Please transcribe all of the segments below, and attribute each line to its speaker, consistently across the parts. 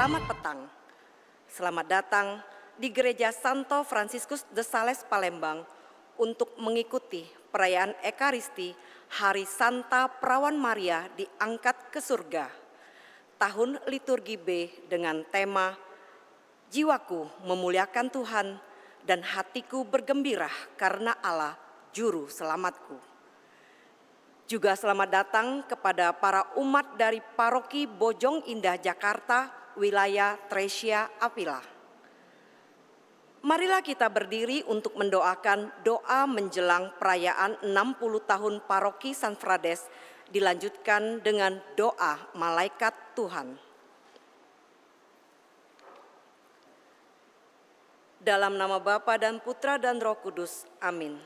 Speaker 1: Selamat petang. Selamat datang di Gereja Santo Fransiskus de Sales Palembang untuk mengikuti perayaan Ekaristi Hari Santa Perawan Maria diangkat ke surga. Tahun liturgi B dengan tema Jiwaku memuliakan Tuhan dan hatiku bergembira karena Allah Juru Selamatku. Juga selamat datang kepada para umat dari Paroki Bojong Indah Jakarta, wilayah Tresia Avila. Marilah kita berdiri untuk mendoakan doa menjelang perayaan 60 tahun Paroki San Frades, dilanjutkan dengan doa Malaikat Tuhan. Dalam nama Bapa dan Putra dan Roh Kudus, amin.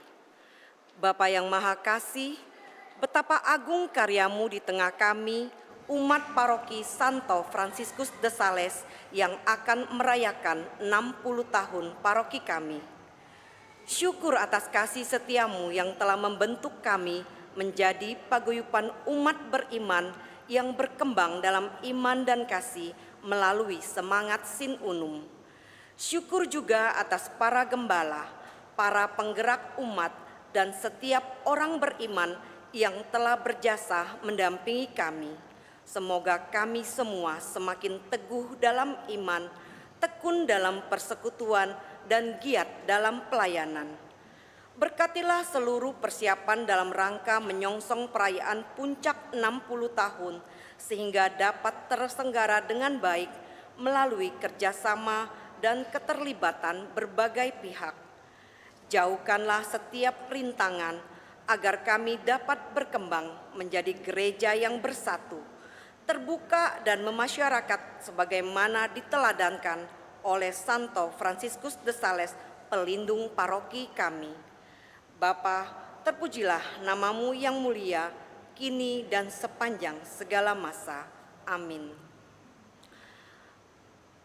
Speaker 1: Bapa yang Maha Kasih, betapa agung karyamu di tengah kami, umat Paroki Santo Fransiskus de Sales yang akan merayakan 60 tahun paroki kami. Syukur atas kasih setiamu yang telah membentuk kami menjadi paguyuban umat beriman yang berkembang dalam iman dan kasih melalui semangat Sin Unum. Syukur juga atas para gembala, para penggerak umat, dan setiap orang beriman yang telah berjasa mendampingi kami. Semoga kami semua semakin teguh dalam iman, tekun dalam persekutuan, dan giat dalam pelayanan. Berkatilah seluruh persiapan dalam rangka menyongsong perayaan puncak 60 tahun, sehingga dapat terselenggara dengan baik melalui kerjasama dan keterlibatan berbagai pihak. Jauhkanlah setiap rintangan, agar kami dapat berkembang menjadi gereja yang bersatu, terbuka dan memasyarakat sebagaimana diteladankan oleh Santo Fransiskus de Sales, pelindung paroki kami. Bapa, terpujilah namamu yang mulia, kini dan sepanjang segala masa. Amin.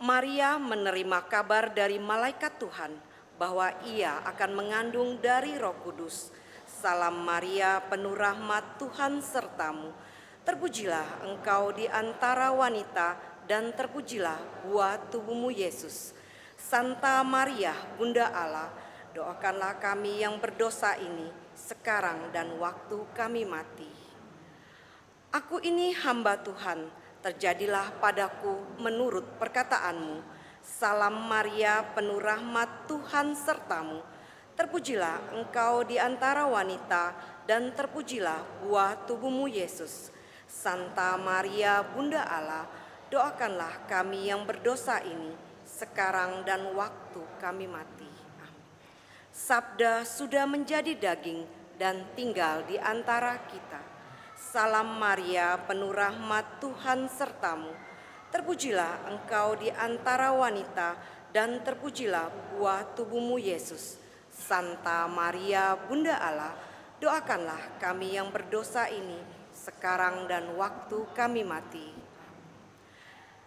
Speaker 1: Maria menerima kabar dari malaikat Tuhan bahwa ia akan mengandung dari Roh Kudus. Salam Maria, penuh rahmat, Tuhan sertamu. Terpujilah engkau di antara wanita dan terpujilah buah tubuhmu Yesus. Santa Maria, Bunda Allah, doakanlah kami yang berdosa ini sekarang dan waktu kami mati. Aku ini hamba Tuhan, terjadilah padaku menurut perkataanmu. Salam Maria, penuh rahmat, Tuhan sertamu. Terpujilah engkau di antara wanita dan terpujilah buah tubuhmu Yesus. Santa Maria, Bunda Allah, doakanlah kami yang berdosa ini sekarang dan waktu kami mati. Amin. Sabda sudah menjadi daging dan tinggal di antara kita. Salam Maria, penuh rahmat, Tuhan sertamu. Terpujilah engkau di antara wanita dan terpujilah buah tubuhmu Yesus. Santa Maria, Bunda Allah, doakanlah kami yang berdosa ini sekarang dan waktu kami mati.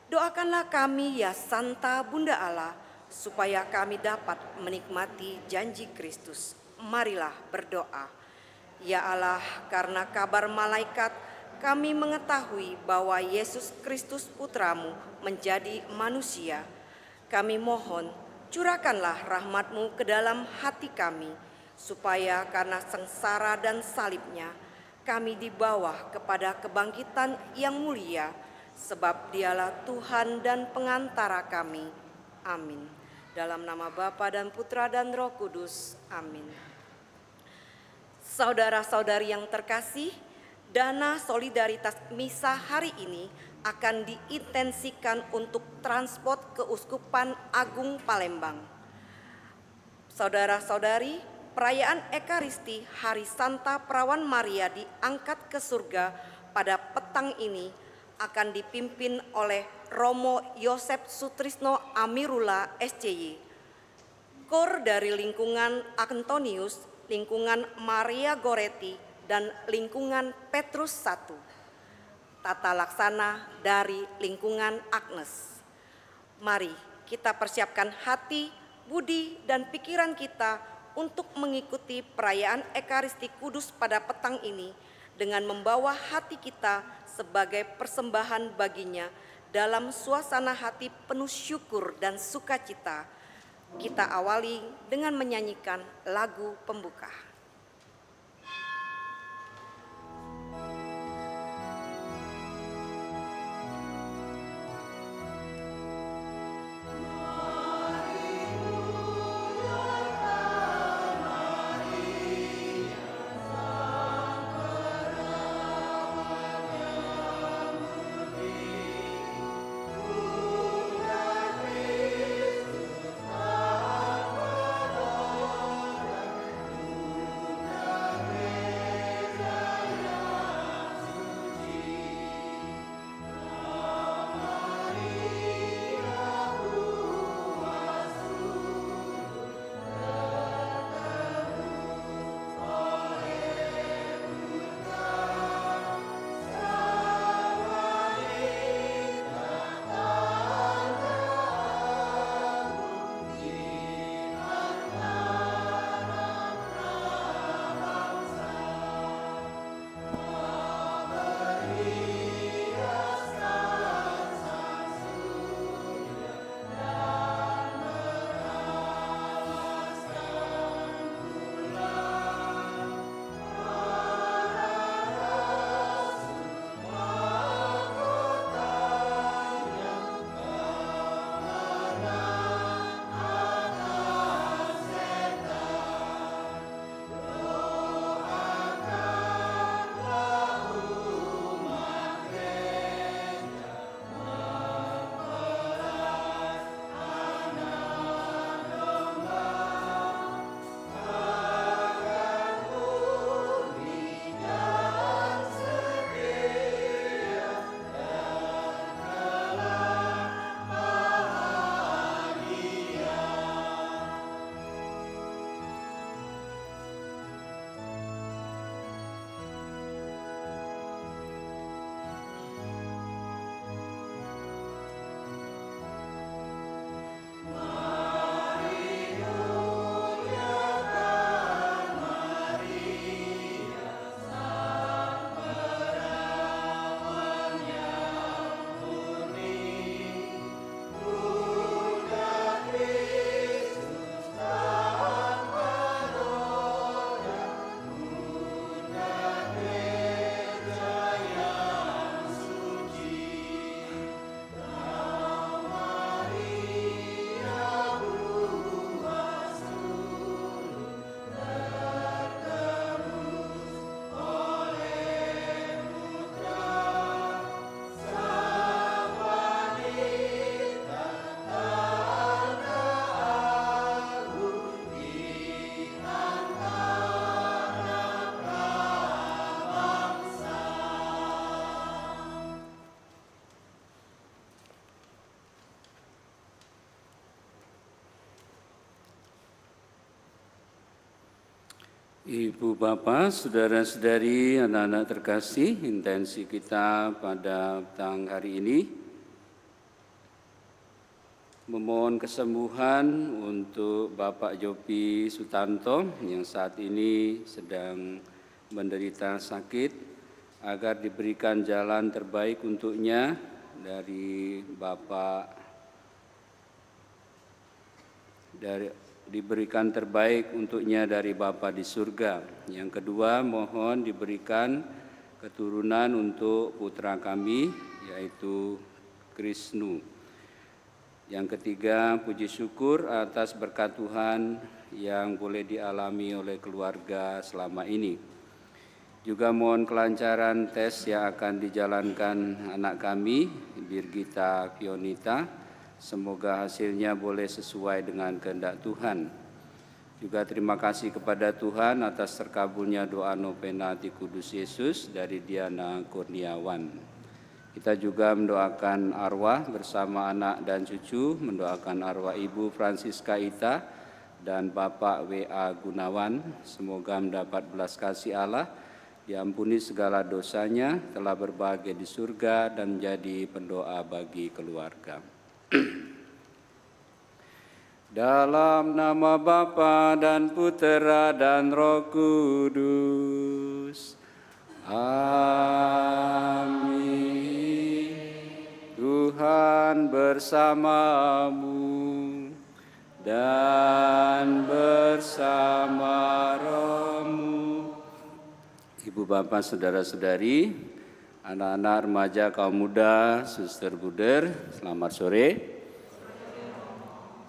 Speaker 1: Doakanlah kami ya Santa Bunda Allah, supaya kami dapat menikmati janji Kristus. Marilah berdoa. Ya Allah, karena kabar malaikat, kami mengetahui bahwa Yesus Kristus Putramu menjadi manusia. Kami mohon, curahkanlah rahmat-Mu ke dalam hati kami, supaya karena sengsara dan salibnya, kami dibawa kepada kebangkitan yang mulia, sebab Dialah Tuhan dan pengantara kami. Amin. Dalam nama Bapa dan Putra dan Roh Kudus. Amin. Saudara-saudari yang terkasih, dana solidaritas misa hari ini akan diintensikan untuk transport Keuskupan Agung Palembang. Saudara-saudari, perayaan Ekaristi Hari Santa Perawan Maria diangkat ke surga pada petang ini akan dipimpin oleh Romo Yosep Sutrisno Amirullah SCY, Kor dari lingkungan Antonius, lingkungan Maria Goretti, dan lingkungan Petrus I. Tata laksana dari lingkungan Agnes. Mari kita persiapkan hati, budi, dan pikiran kita untuk mengikuti perayaan Ekaristi Kudus pada petang ini dengan membawa hati kita sebagai persembahan baginya dalam suasana hati penuh syukur dan sukacita, kita awali dengan menyanyikan lagu pembuka.
Speaker 2: Ibu Bapak, saudara-saudari, anak-anak terkasih, intensi kita pada petang hari ini memohon kesembuhan untuk Bapak Jopi Sutanto yang saat ini sedang menderita sakit, agar diberikan jalan terbaik untuknya dari diberikan terbaik untuknya dari Bapa di surga. Yang kedua, mohon diberikan keturunan untuk putra kami, yaitu Krisnu. Yang ketiga, puji syukur atas berkat Tuhan yang boleh dialami oleh keluarga selama ini. Juga mohon kelancaran tes yang akan dijalankan anak kami, Birgita Fionita. Semoga hasilnya boleh sesuai dengan kehendak Tuhan. Juga terima kasih kepada Tuhan atas terkabulnya doa novena Hati Kudus Yesus dari Diana Kurniawan. Kita juga mendoakan arwah bersama anak dan cucu, mendoakan arwah Ibu Francisca Ita dan Bapak W.A. Gunawan. Semoga mendapat belas kasih Allah, diampuni segala dosanya, telah berbahagia di surga dan menjadi pendoa bagi keluarga. Dalam nama Bapa dan Putera dan Roh Kudus. Amin. Tuhan bersamamu dan bersama rohmu. Ibu bapak saudara-saudari, anak-anak remaja kaum muda, suster buder, selamat sore.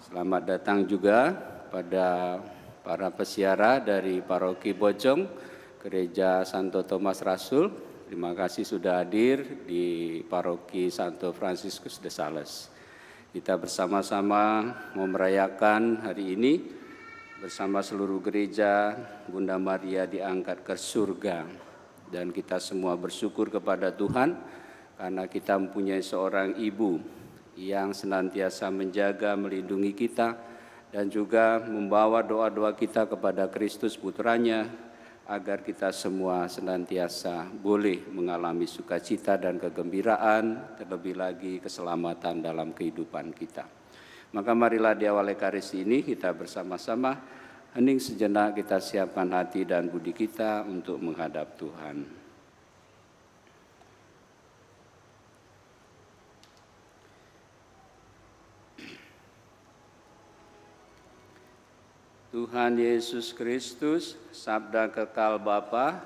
Speaker 2: Selamat datang juga pada para pesiara dari Paroki Bojong, Gereja Santo Thomas Rasul. Terima kasih sudah hadir di Paroki Santo Fransiskus de Sales. Kita bersama-sama mau merayakan hari ini bersama seluruh gereja Bunda Maria diangkat ke surga. Dan kita semua bersyukur kepada Tuhan karena kita mempunyai seorang ibu yang senantiasa menjaga, melindungi kita dan juga membawa doa-doa kita kepada Kristus putranya agar kita semua senantiasa boleh mengalami sukacita dan kegembiraan, terlebih lagi keselamatan dalam kehidupan kita. Maka marilah di awal Ekaristi ini kita bersama-sama hening sejenak, kita siapkan hati dan budi kita untuk menghadap Tuhan. Tuhan Yesus Kristus, sabda kekal Bapa,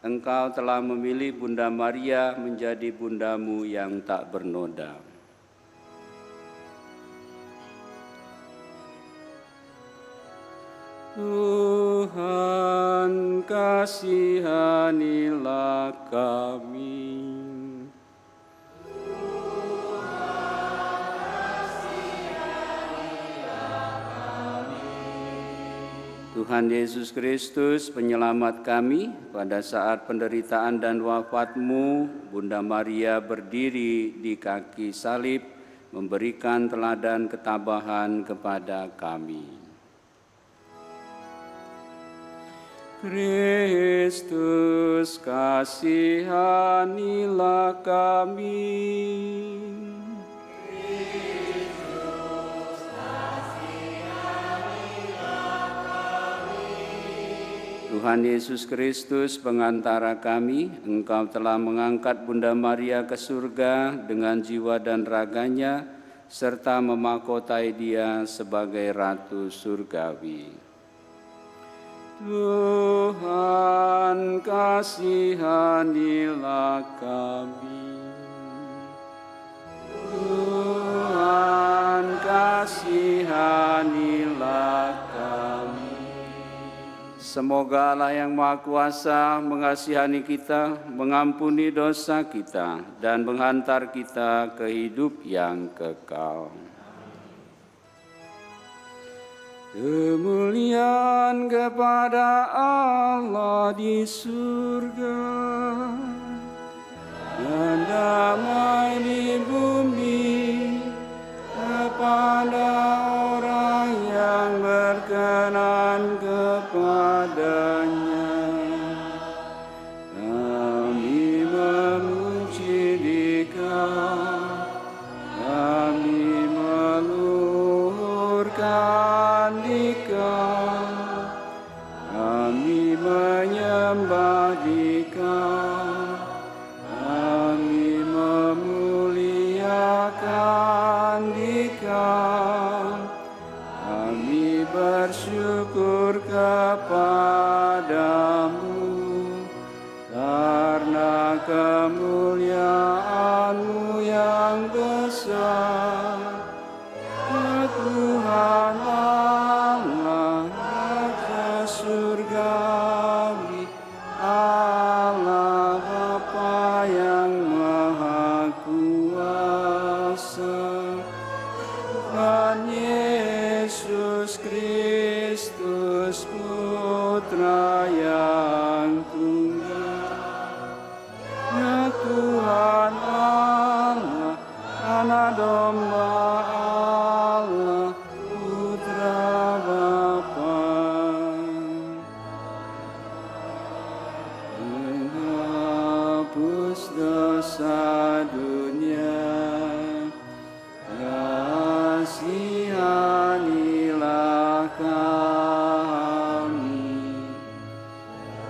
Speaker 2: Engkau telah memilih Bunda Maria menjadi bundamu yang tak bernoda. Tuhan, kasihanilah kami. Tuhan Yesus Kristus, penyelamat kami, pada saat penderitaan dan wafat-Mu, Bunda Maria berdiri di kaki salib, memberikan teladan ketabahan kepada kami. Kristus, kasihanilah kami. Tuhan Yesus Kristus, pengantara kami, Engkau telah mengangkat Bunda Maria ke surga dengan jiwa dan raganya, serta memahkotai dia sebagai Ratu Surgawi. Tuhan, kasihanilah kami. Tuhan, kasihanilah kami. Semoga Allah yang Maha Kuasa mengasihani kita, mengampuni dosa kita, dan menghantar kita ke hidup yang kekal. Kemuliaan kepada Allah di surga, dan damai di bumi kepada orang yang berkenan kepadanya. Kami memuji Dikau, kami meluhurkan Dikau, kami menyembah Dikau, kami memuliakan Dikau, kami bersyukur kepadamu karena kemuliaan-Mu yang besar. Ya Tuhan Allah, Raja Surgawi, Allah Bapa yang Maha Kuasa, Tuhan Yesus Kristus, Putra yang tunggal. Ya Tuhan Allah, Anak Domba Allah, Putra Bapa. Menghapus dosa dunia, kasihanilah kami.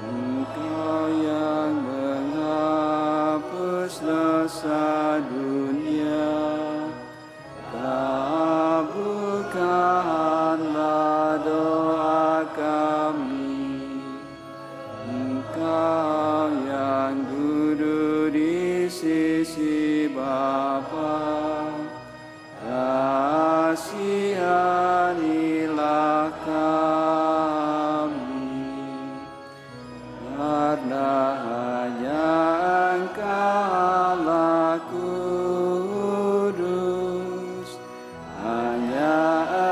Speaker 2: Engkau yang menghapus dosa dunia, hanya Engkaulah kudus, hanya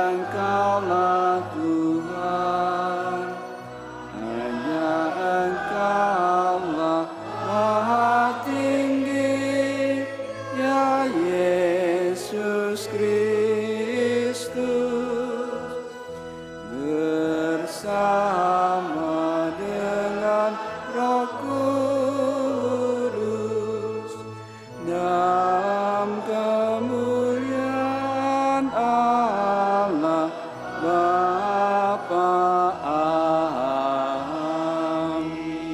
Speaker 2: Engkaulah Tuhan, hanya Engkaulah Maha Tinggi, ya Yesus Kristus, bersama dengan Roh Kudus, dalam kemuliaan Allah Bapa. Amin.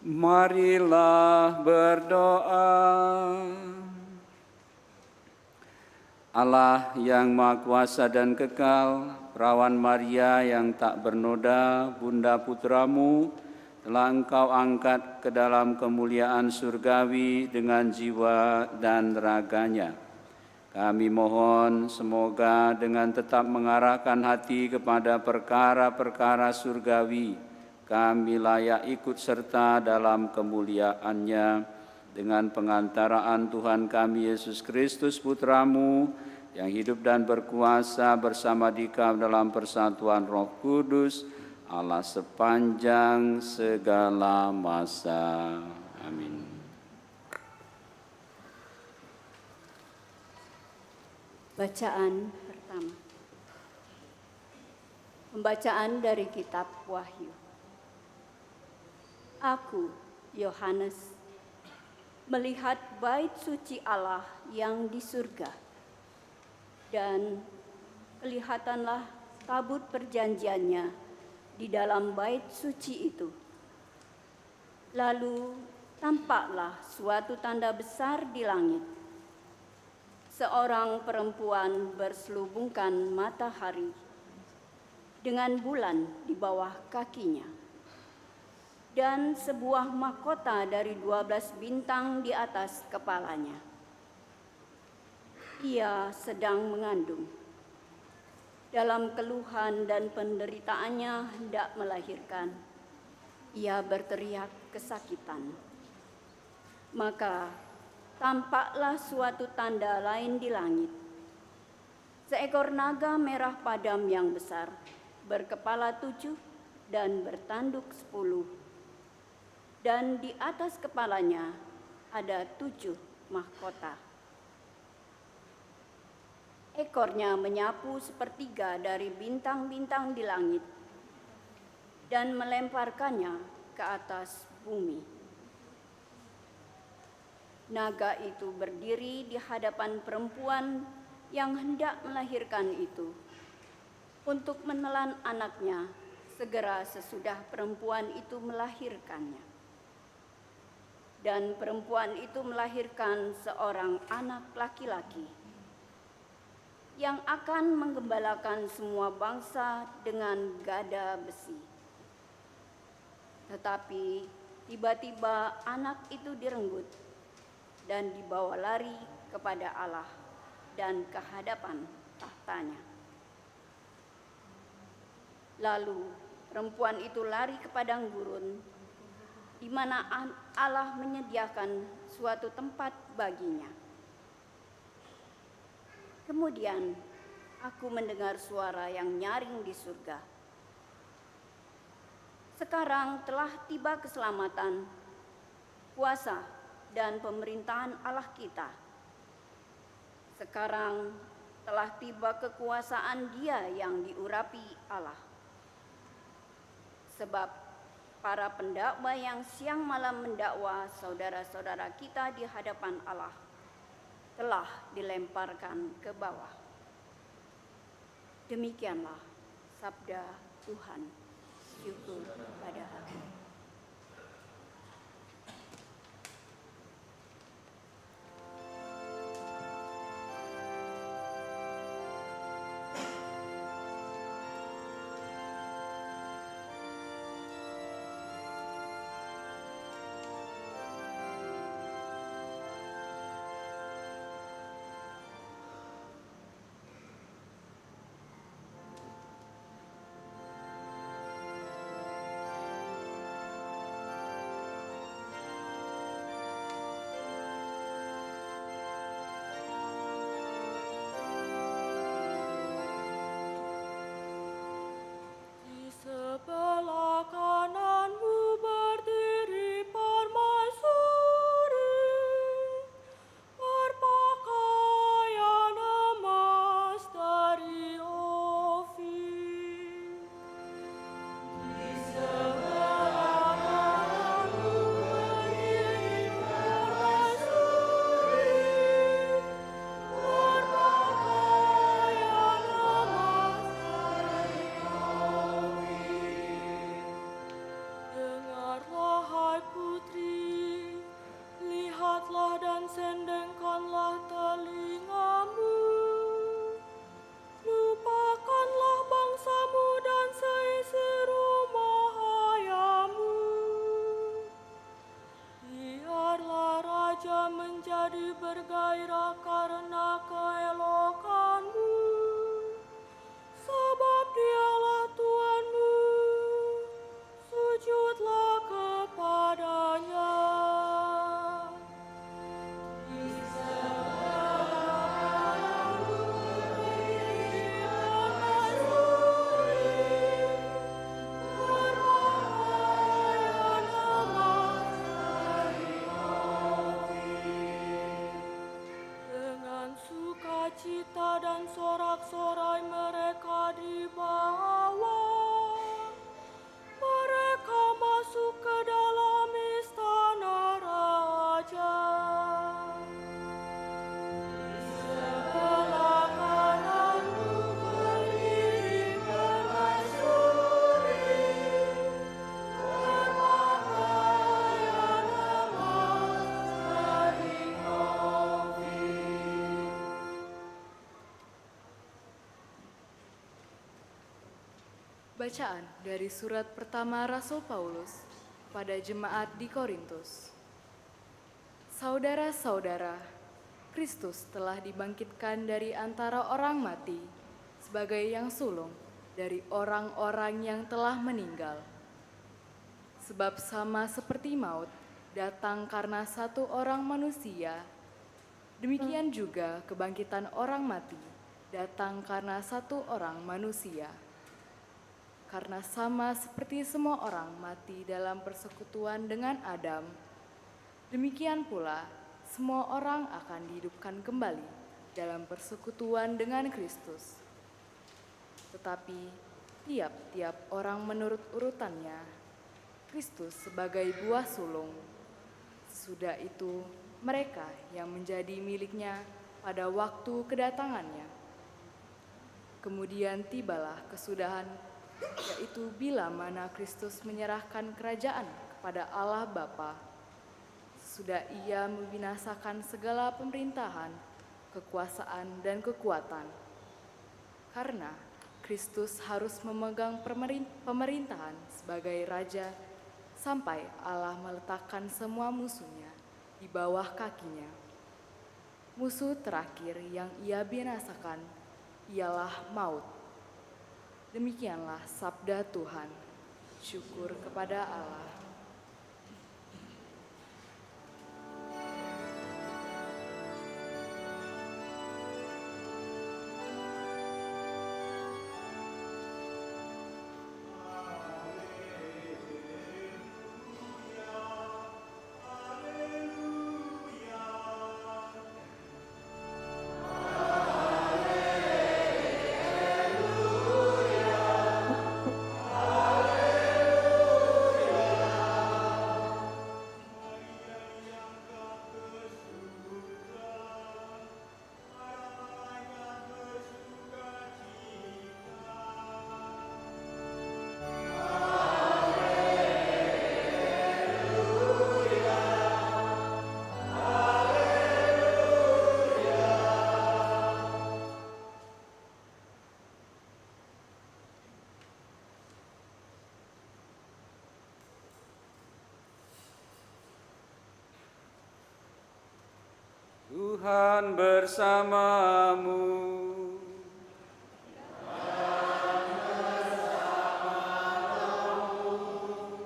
Speaker 2: Marilah berdoa. Allah yang Maha Kuasa dan Kekal, Perawan Maria yang tak bernoda, Bunda Putramu, telah Engkau angkat ke dalam kemuliaan surgawi dengan jiwa dan raganya. Kami mohon semoga dengan tetap mengarahkan hati kepada perkara-perkara surgawi, kami layak ikut serta dalam kemuliaannya dengan pengantaraan Tuhan kami Yesus Kristus Putramu, yang hidup dan berkuasa bersama Dikau dalam persatuan Roh Kudus, Allah sepanjang segala masa. Amin.
Speaker 3: Bacaan pertama. Pembacaan dari kitab Wahyu. Aku, Yohanes, melihat bait suci Allah yang di surga, dan kelihatanlah tabut perjanjiannya di dalam bait suci itu. Lalu tampaklah suatu tanda besar di langit. Seorang perempuan berselubungkan matahari dengan bulan di bawah kakinya, dan sebuah mahkota dari 12 bintang di atas kepalanya. Ia sedang mengandung. Dalam keluhan dan penderitaannya hendak melahirkan, ia berteriak kesakitan. Maka tampaklah suatu tanda lain di langit. Seekor naga merah padam yang besar, berkepala 7 dan bertanduk 10. Dan di atas kepalanya ada 7 mahkota. Ekornya menyapu sepertiga dari bintang-bintang di langit dan melemparkannya ke atas bumi. Naga itu berdiri di hadapan perempuan yang hendak melahirkan itu untuk menelan anaknya segera sesudah perempuan itu melahirkannya. Dan perempuan itu melahirkan seorang anak laki-laki yang akan menggembalakan semua bangsa dengan gada besi. Tetapi tiba-tiba anak itu direnggut dan dibawa lari kepada Allah dan ke hadapan tahtanya. Lalu perempuan itu lari ke padang gurun, di mana Allah menyediakan suatu tempat baginya. Kemudian aku mendengar suara yang nyaring di surga. Sekarang telah tiba keselamatan, kuasa, dan pemerintahan Allah kita. Sekarang telah tiba kekuasaan Dia yang diurapi Allah. Sebab para pendakwa yang siang malam mendakwa saudara-saudara kita di hadapan Allah telah dilemparkan ke bawah. Demikianlah sabda Tuhan. Syukur pada Allah.
Speaker 4: Bacaan dari surat pertama Rasul Paulus pada jemaat di Korintus. Saudara-saudara, Kristus telah dibangkitkan dari antara orang mati sebagai yang sulung dari orang-orang yang telah meninggal. Sebab sama seperti maut datang karena satu orang manusia, demikian juga kebangkitan orang mati datang karena satu orang manusia. Karena sama seperti semua orang mati dalam persekutuan dengan Adam, demikian pula semua orang akan dihidupkan kembali dalam persekutuan dengan Kristus. Tetapi tiap-tiap orang menurut urutannya, Kristus sebagai buah sulung, sesudah itu mereka yang menjadi miliknya pada waktu kedatangannya. Kemudian tibalah kesudahan, yaitu bila mana Kristus menyerahkan kerajaan kepada Allah Bapa, sesudah ia membinasakan segala pemerintahan, kekuasaan, dan kekuatan. Karena Kristus harus memegang pemerintahan sebagai Raja sampai Allah meletakkan semua musuhnya di bawah kakinya. Musuh terakhir yang ia binasakan ialah maut. Demikianlah sabda Tuhan. Syukur kepada Allah.
Speaker 2: Tuhan bersamamu.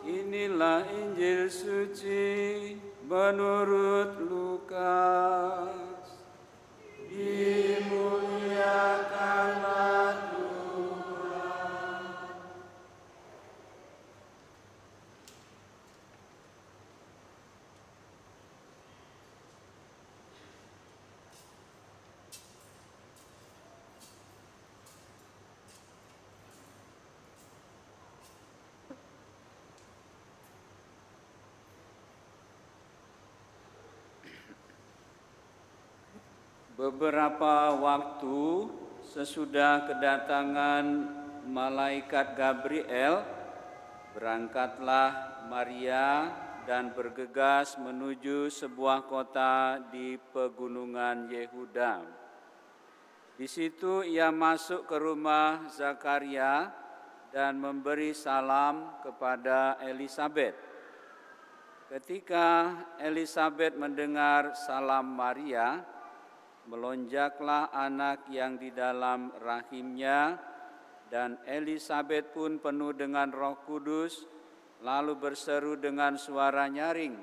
Speaker 2: Inilah Injil suci menurut Lukas. Dimuliakanlah Tuhan. Beberapa waktu sesudah kedatangan malaikat Gabriel, berangkatlah Maria dan bergegas menuju sebuah kota di pegunungan Yehuda. Di situ ia masuk ke rumah Zakaria dan memberi salam kepada Elisabet. Ketika Elisabet mendengar salam Maria, melonjaklah anak yang di dalam rahimnya, dan Elisabet pun penuh dengan Roh Kudus, lalu berseru dengan suara nyaring,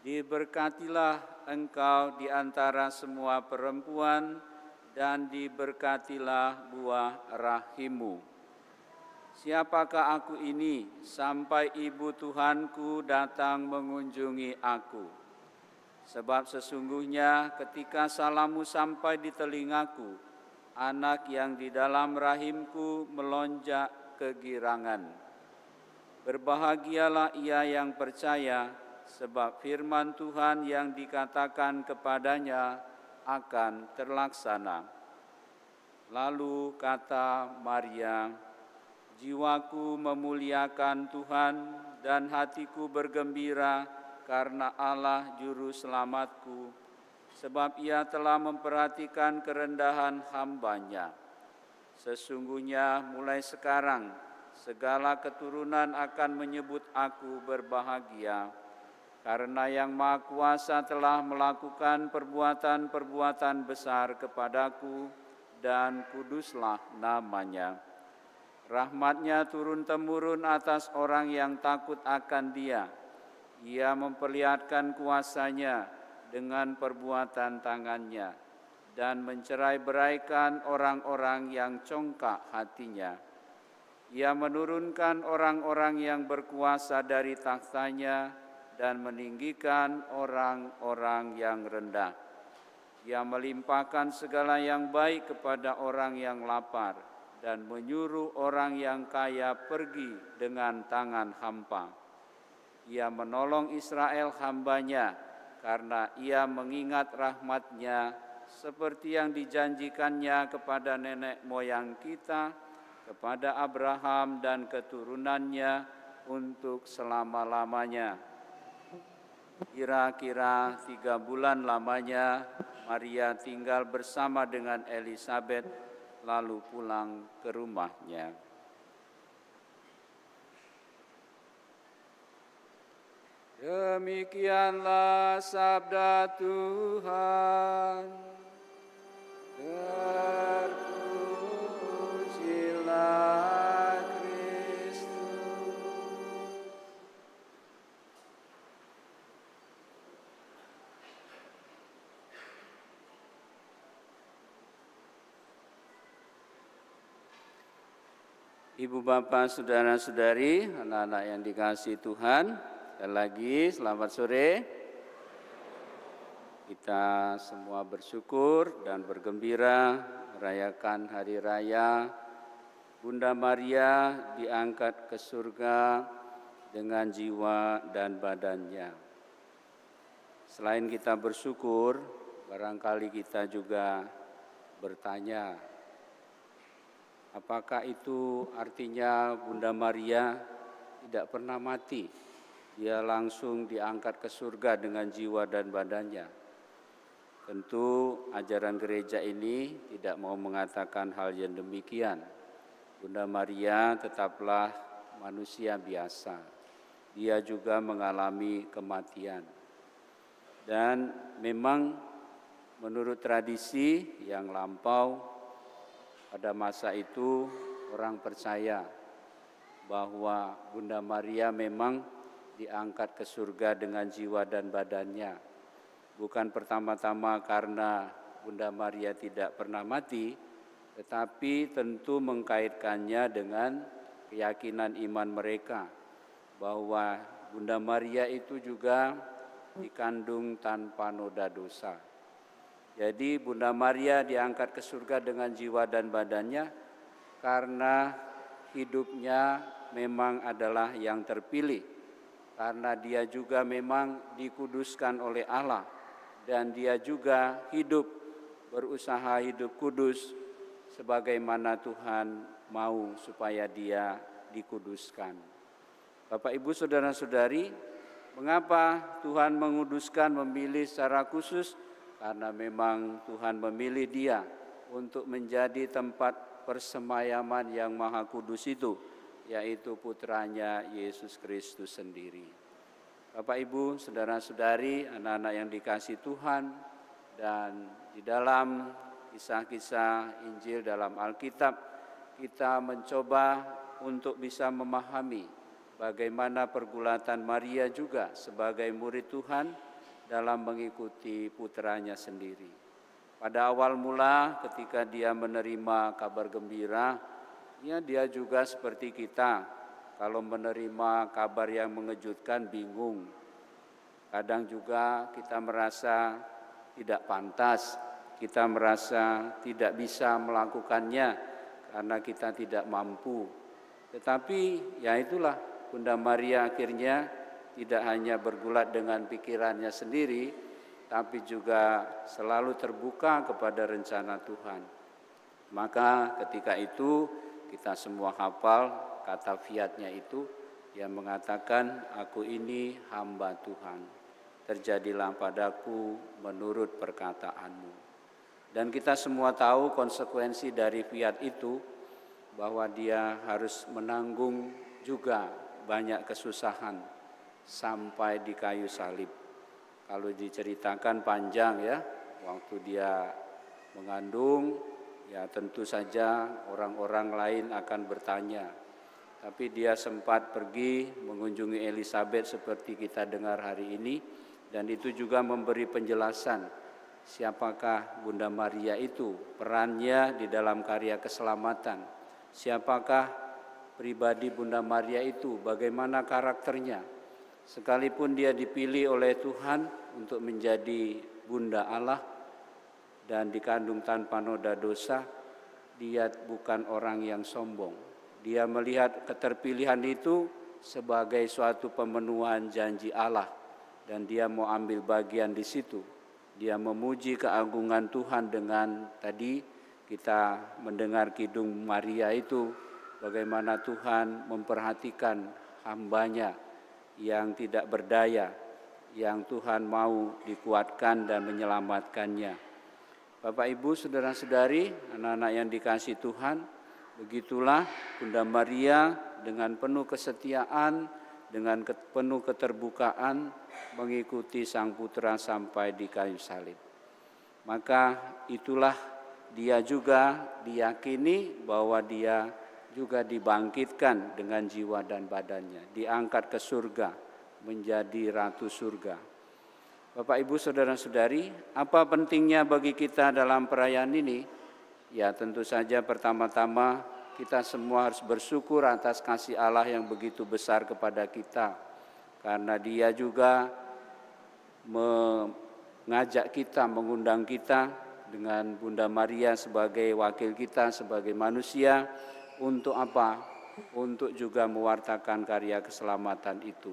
Speaker 2: "Diberkatilah engkau di antara semua perempuan, dan diberkatilah buah rahimmu. Siapakah aku ini sampai ibu Tuhanku datang mengunjungi aku? Sebab sesungguhnya ketika salammu sampai di telingaku, anak yang di dalam rahimku melonjak kegirangan. Berbahagialah ia yang percaya, sebab firman Tuhan yang dikatakan kepadanya akan terlaksana." Lalu kata Maria, "Jiwaku memuliakan Tuhan dan hatiku bergembira karena Allah Juru Selamatku, sebab ia telah memperhatikan kerendahan hamba-Nya. Sesungguhnya mulai sekarang segala keturunan akan menyebut aku berbahagia, karena Yang Maha Kuasa telah melakukan perbuatan-perbuatan besar kepadaku, dan kuduslah namanya. Rahmat-Nya turun-temurun atas orang yang takut akan Dia. Ia memperlihatkan kuasa-Nya dengan perbuatan tangan-Nya dan mencerai-beraikan orang-orang yang congkak hatinya. Ia menurunkan orang-orang yang berkuasa dari takhta-Nya dan meninggikan orang-orang yang rendah. Ia melimpahkan segala yang baik kepada orang yang lapar dan menyuruh orang yang kaya pergi dengan tangan hampa. Ia menolong Israel hamba-Nya karena Ia mengingat rahmat-Nya seperti yang dijanjikan-Nya kepada nenek moyang kita, kepada Abraham dan keturunannya untuk selama-lamanya. Kira-kira 3 bulan lamanya Maria tinggal bersama dengan Elisabet, lalu pulang ke rumahnya. Demikianlah sabda Tuhan. Terpujilah Kristus. Ibu bapak, saudara-saudari, anak-anak yang dikasihi Tuhan, sekali lagi selamat sore. Kita semua bersyukur dan bergembira merayakan hari raya Bunda Maria diangkat ke surga dengan jiwa dan badannya. Selain kita bersyukur, barangkali kita juga bertanya, apakah itu artinya Bunda Maria tidak pernah mati? Dia langsung diangkat ke surga dengan jiwa dan badannya. Tentu ajaran gereja ini tidak mau mengatakan hal yang demikian. Bunda Maria tetaplah manusia biasa. Dia juga mengalami kematian. Dan memang menurut tradisi yang lampau, pada masa itu orang percaya bahwa Bunda Maria memang diangkat ke surga dengan jiwa dan badannya. Bukan pertama-tama karena Bunda Maria tidak pernah mati, tetapi tentu mengkaitkannya dengan keyakinan iman mereka bahwa Bunda Maria itu juga dikandung tanpa noda dosa. Jadi Bunda Maria diangkat ke surga dengan jiwa dan badannya karena hidupnya memang adalah yang terpilih, karena dia juga memang dikuduskan oleh Allah, dan dia juga berusaha hidup kudus sebagaimana Tuhan mau supaya dia dikuduskan. Bapak, Ibu, saudara-saudari, mengapa Tuhan menguduskan, memilih secara khusus? Karena memang Tuhan memilih dia untuk menjadi tempat persemayaman yang maha kudus itu, yaitu putranya Yesus Kristus sendiri. Bapak, Ibu, saudara-saudari, anak-anak yang dikasihi Tuhan, dan di dalam kisah-kisah Injil dalam Alkitab, kita mencoba untuk bisa memahami bagaimana pergulatan Maria juga sebagai murid Tuhan dalam mengikuti putranya sendiri. Pada awal mula ketika dia menerima kabar gembira, ya dia juga seperti kita. Kalau menerima kabar yang mengejutkan bingung. Kadang juga kita merasa tidak pantas, kita merasa tidak bisa melakukannya karena kita tidak mampu. Tetapi ya itulah, Bunda Maria akhirnya tidak hanya bergulat dengan pikirannya sendiri, tapi juga selalu terbuka kepada rencana Tuhan. Maka ketika itu kita semua hafal kata fiatnya itu, yang mengatakan, aku ini hamba Tuhan, terjadilah padaku menurut perkataanmu. Dan kita semua tahu konsekuensi dari fiat itu, bahwa dia harus menanggung juga banyak kesusahan sampai di kayu salib. Kalau diceritakan panjang ya, waktu dia mengandung, ya tentu saja orang-orang lain akan bertanya. Tapi dia sempat pergi mengunjungi Elizabeth seperti kita dengar hari ini, dan itu juga memberi penjelasan siapakah Bunda Maria itu, perannya di dalam karya keselamatan. Siapakah pribadi Bunda Maria itu, bagaimana karakternya. Sekalipun dia dipilih oleh Tuhan untuk menjadi Bunda Allah dan dikandung tanpa noda dosa, dia bukan orang yang sombong. Dia melihat keterpilihan itu sebagai suatu pemenuhan janji Allah dan dia mau ambil bagian di situ. Dia memuji keagungan Tuhan dengan tadi kita mendengar Kidung Maria itu, bagaimana Tuhan memperhatikan hambanya yang tidak berdaya, yang Tuhan mau dikuatkan dan menyelamatkannya. Bapak Ibu, saudara-saudari, anak-anak yang dikasihi Tuhan, begitulah Bunda Maria dengan penuh kesetiaan, dengan penuh keterbukaan mengikuti Sang Putra sampai di kayu salib. Maka itulah dia juga diyakini bahwa dia juga dibangkitkan dengan jiwa dan badannya, diangkat ke surga, menjadi ratu surga. Bapak Ibu saudara-saudari, apa pentingnya bagi kita dalam perayaan ini? Ya tentu saja pertama-tama kita semua harus bersyukur atas kasih Allah yang begitu besar kepada kita. Karena dia juga mengajak kita, mengundang kita dengan Bunda Maria sebagai wakil kita, sebagai manusia. Untuk apa? Untuk juga mewartakan karya keselamatan itu.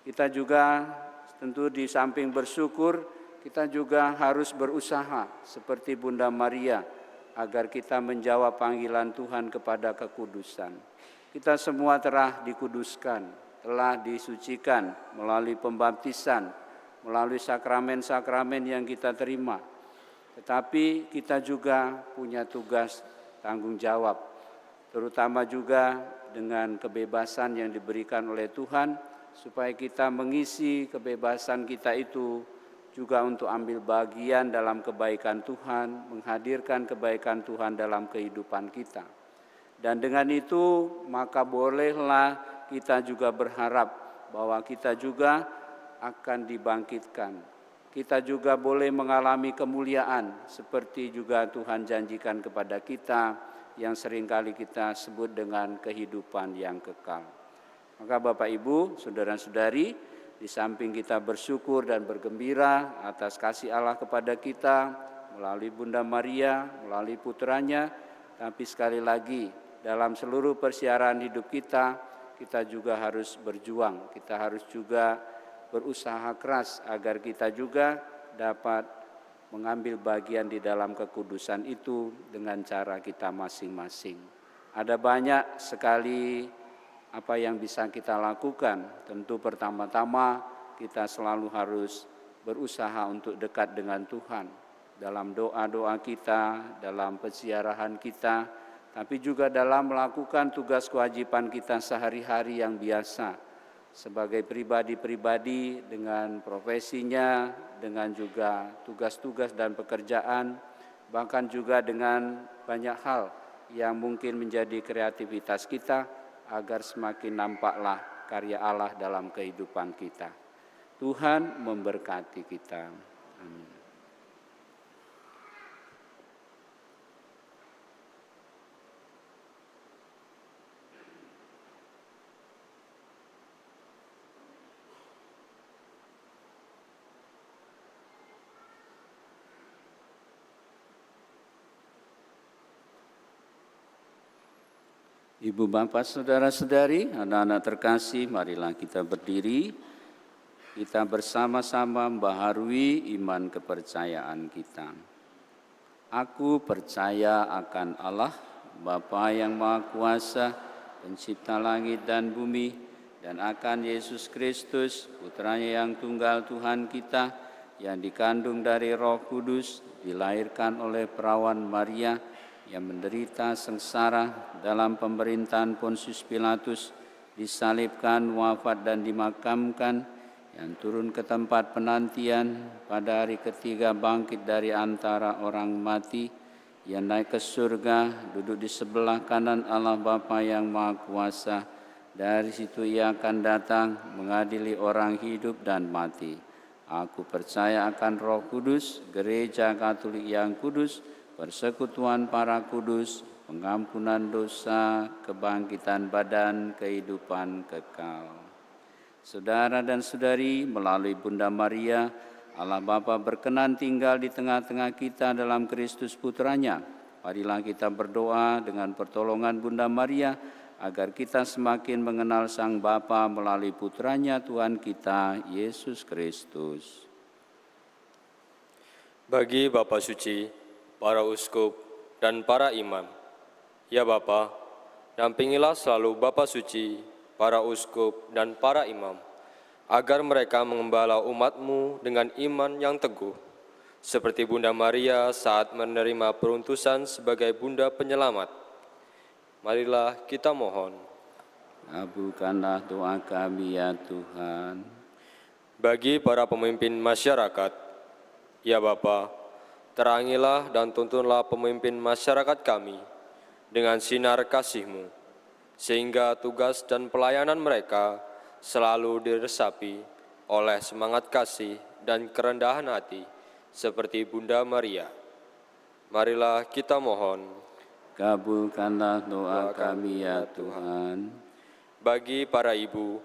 Speaker 2: Kita juga tentu di samping bersyukur, kita juga harus berusaha seperti Bunda Maria, agar kita menjawab panggilan Tuhan kepada kekudusan. Kita semua telah dikuduskan, telah disucikan melalui pembaptisan, melalui sakramen-sakramen yang kita terima. Tetapi kita juga punya tugas tanggung jawab, terutama juga dengan kebebasan yang diberikan oleh Tuhan, supaya kita mengisi kebebasan kita itu juga untuk ambil bagian dalam kebaikan Tuhan, menghadirkan kebaikan Tuhan dalam kehidupan kita. Dan dengan itu maka bolehlah kita juga berharap bahwa kita juga akan dibangkitkan. Kita juga boleh mengalami kemuliaan seperti juga Tuhan janjikan kepada kita yang seringkali kita sebut dengan kehidupan yang kekal. Maka Bapak Ibu, saudara-saudari, di samping kita bersyukur dan bergembira atas kasih Allah kepada kita melalui Bunda Maria, melalui putranya, tapi sekali lagi dalam seluruh persiaran hidup kita, kita juga harus berjuang, kita harus juga berusaha keras agar kita juga dapat mengambil bagian di dalam kekudusan itu dengan cara kita masing-masing. Ada banyak sekali apa yang bisa kita lakukan. Tentu pertama-tama kita selalu harus berusaha untuk dekat dengan Tuhan dalam doa-doa kita, dalam peziarahan kita, tapi juga dalam melakukan tugas kewajiban kita sehari-hari yang biasa sebagai pribadi-pribadi dengan profesinya, dengan juga tugas-tugas dan pekerjaan, bahkan juga dengan banyak hal yang mungkin menjadi kreativitas kita, agar semakin nampaklah karya Allah dalam kehidupan kita. Tuhan memberkati kita. Amin. Ibu bapak saudara-saudari, anak-anak terkasih, marilah kita berdiri. Kita bersama-sama membaharui iman kepercayaan kita. Aku percaya akan Allah, Bapa yang Maha Kuasa, Pencipta langit dan bumi, dan akan Yesus Kristus, Putranya yang tunggal Tuhan kita, yang dikandung dari Roh Kudus, dilahirkan oleh perawan Maria, yang menderita sengsara dalam pemerintahan Pontius Pilatus, disalibkan, wafat dan dimakamkan, yang turun ke tempat penantian, pada hari ketiga bangkit dari antara orang mati, yang naik ke surga, duduk di sebelah kanan Allah Bapa yang Maha Kuasa. Dari situ ia akan datang mengadili orang hidup dan mati. Aku percaya akan Roh Kudus, gereja Katolik yang kudus, persekutuan para kudus, pengampunan dosa, kebangkitan badan, kehidupan kekal. Saudara dan saudari, melalui Bunda Maria, Allah Bapa berkenan tinggal di tengah-tengah kita dalam Kristus Putranya. Marilah kita berdoa dengan pertolongan Bunda Maria, agar kita semakin mengenal Sang Bapa melalui Putranya Tuhan kita, Yesus Kristus.
Speaker 5: Bagi Bapa Suci, para uskup, dan para imam, ya Bapa, dampingilah selalu Bapa Suci, para uskup, dan para imam, agar mereka mengembala umat-Mu dengan iman yang teguh, seperti Bunda Maria saat menerima peruntusan sebagai Bunda Penyelamat. Marilah kita mohon.
Speaker 2: Kabulkanlah doa kami ya Tuhan.
Speaker 5: Bagi para pemimpin masyarakat, ya Bapa, terangilah dan tuntunlah pemimpin masyarakat kami dengan sinar kasih-Mu, sehingga tugas dan pelayanan mereka selalu diresapi oleh semangat kasih dan kerendahan hati, seperti Bunda Maria. Marilah kita mohon.
Speaker 2: Kabulkanlah doa kami ya Tuhan.
Speaker 5: Bagi para ibu,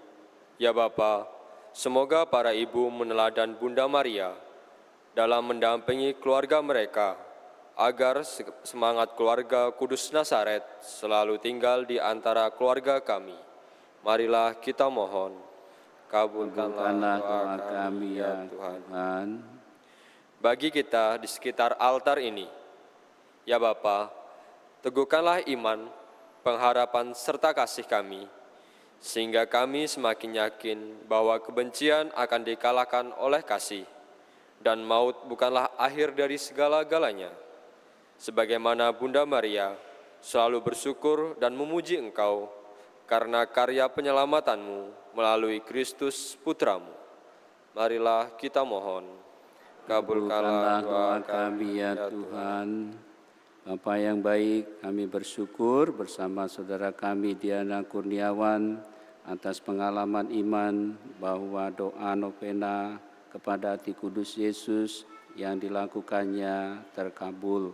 Speaker 5: ya Bapa, semoga para ibu meneladan Bunda Maria dalam mendampingi keluarga mereka, agar semangat keluarga Kudus Nazaret selalu tinggal di antara keluarga kami. Marilah kita mohon.
Speaker 2: Kabulkanlah doa kami ya Tuhan.
Speaker 5: Bagi kita di sekitar altar ini, ya Bapa, teguhkanlah iman, pengharapan, serta kasih kami, sehingga kami semakin yakin bahwa kebencian akan dikalahkan oleh kasih, dan maut bukanlah akhir dari segala-galanya. Sebagaimana Bunda Maria selalu bersyukur dan memuji Engkau karena karya penyelamatanmu melalui Kristus Putramu. Marilah kita mohon.
Speaker 2: Kabulkanlah doa kami ya Tuhan. Bapa yang baik, kami bersyukur bersama saudara kami Diana Kurniawan atas pengalaman iman bahwa doa novena kepada Hati Kudus Yesus yang dilakukannya terkabul.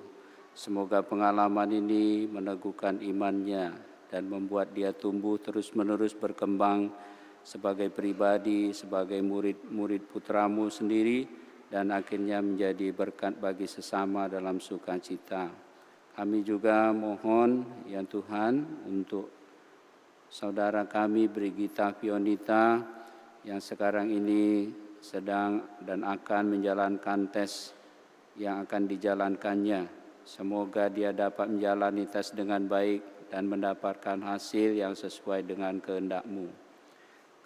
Speaker 2: Semoga pengalaman ini meneguhkan imannya dan membuat dia tumbuh terus-menerus berkembang sebagai pribadi, sebagai murid-murid putramu sendiri, dan akhirnya menjadi berkat bagi sesama dalam sukacita. Kami juga mohon ya Tuhan untuk saudara kami Brigita Fionita yang sekarang ini sedang dan akan menjalankan tes yang akan dijalankannya. Semoga dia dapat menjalani tes dengan baik dan mendapatkan hasil yang sesuai dengan kehendak-Mu.